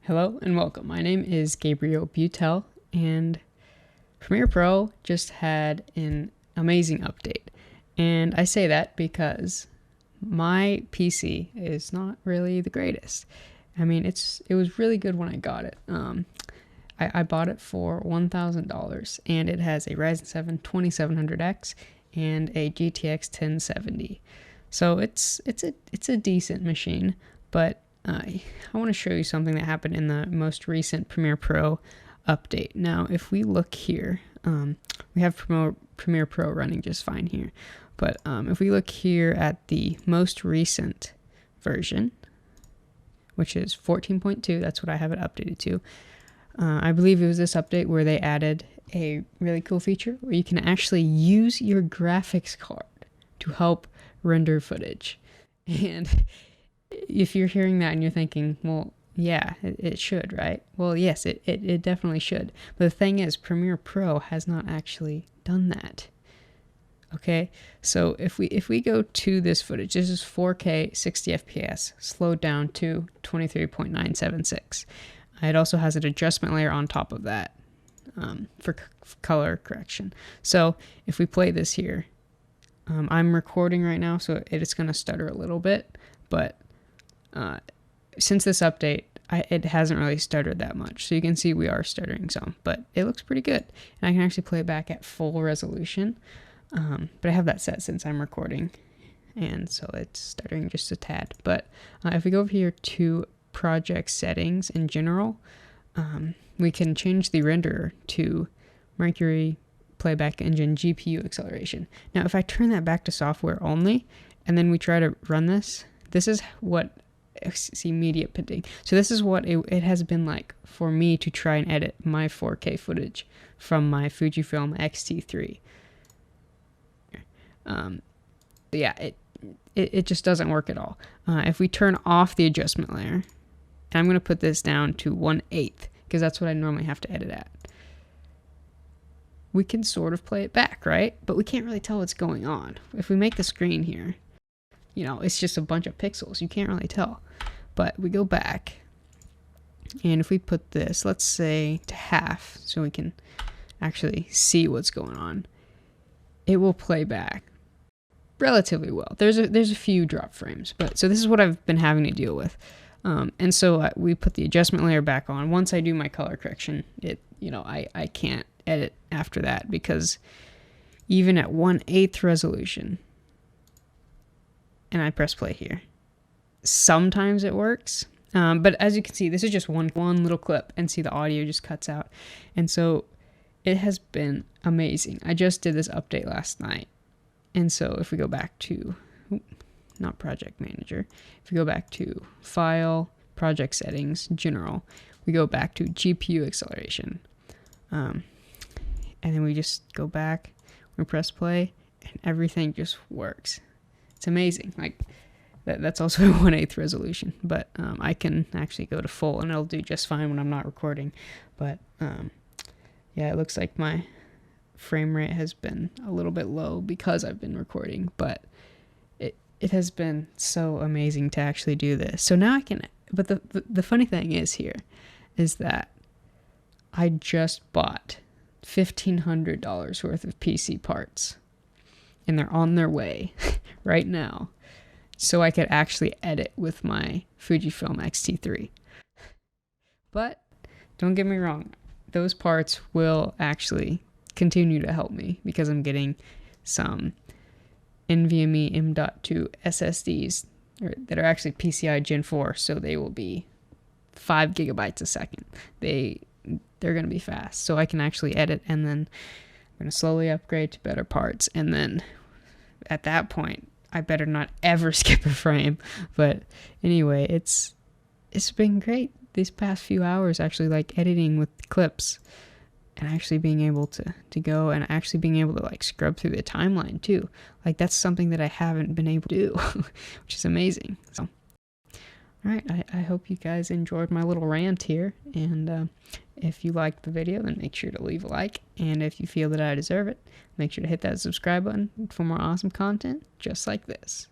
Hello and welcome. My name is Gabriel Butel, and Premiere Pro just had an amazing update. And I say that because my PC is not really the greatest. I mean, it was really good when I got it. I bought it for $1,000, and it has a Ryzen 7 2700X and a GTX 1070. So it's a decent machine, but I want to show you something that happened in the most recent Premiere Pro update. Now, if we look here, we have Premiere Pro running just fine here. But if we look here at the most recent version, which is 14.2, that's what I have it updated to. I believe it was this update where they added a really cool feature where you can actually use your graphics card to help render footage. And if you're hearing that and you're thinking, well, yeah, it should, right? Well, yes, it definitely should. But the thing is, Premiere Pro has not actually done that. Okay, so if we go to this footage, this is 4K 60 FPS, slowed down to 23.976. It also has an adjustment layer on top of that for color correction. So if we play this here, I'm recording right now, so it's going to stutter a little bit, but since this update, it hasn't really stuttered that much. So you can see we are stuttering some, but it looks pretty good. And I can actually play it back at full resolution. But I have that set since I'm recording, and so it's stuttering just a tad. But if we go over here to project settings in general, we can change the renderer to Mercury Playback Engine GPU acceleration. Now, if I turn that back to software only, and then we try to run this, this is what, see, media pending. So this is what it has been like for me to try and edit my 4K footage from my Fujifilm X-T3. Yeah, it just doesn't work at all. If we turn off the adjustment layer, and I'm going to put this down to 1/8 because that's what I normally have to edit at, we can sort of play it back, right? But we can't really tell what's going on. If we make the screen here, you know, it's just a bunch of pixels. You can't really tell. But we go back, and if we put this, let's say, to half, so we can actually see what's going on, it will play back relatively well. There's a few drop frames, but so this is what I've been having to deal with. And so we put the adjustment layer back on. Once I do my color correction, I can't edit after that, because even at 1/8 resolution, and I press play here, sometimes it works. But as you can see, this is just one little clip, and see the audio just cuts out. And so it has been amazing. I just did this update last night. And so if we go back to, not project manager, if we go back to file, project settings, general, we go back to GPU acceleration. And then we just go back, we press play, and everything just works. It's amazing. Like that's also a 1/8 resolution, but I can actually go to full, and it'll do just fine when I'm not recording. But yeah, it looks like my frame rate has been a little bit low because I've been recording, but it has been so amazing to actually do this. So now I can, but the funny thing is here is that I just bought $1,500 worth of PC parts, and they're on their way right now, so I could actually edit with my Fujifilm X-T3. But don't get me wrong, those parts will actually continue to help me, because I'm getting some NVMe M.2 SSDs that are actually PCI Gen 4, so they will be 5 gigabytes a second. They're going to be fast, so I can actually edit, and then I'm going to slowly upgrade to better parts, and then at that point I better not ever skip a frame. But anyway, it's been great these past few hours, actually, like editing with clips, and actually being able to go and actually being able to like scrub through the timeline too. Like that's something that I haven't been able to do, which is amazing. So, all right, I hope you guys enjoyed my little rant here. And if you liked the video, then make sure to leave a like. And if you feel that I deserve it, make sure to hit that subscribe button for more awesome content just like this.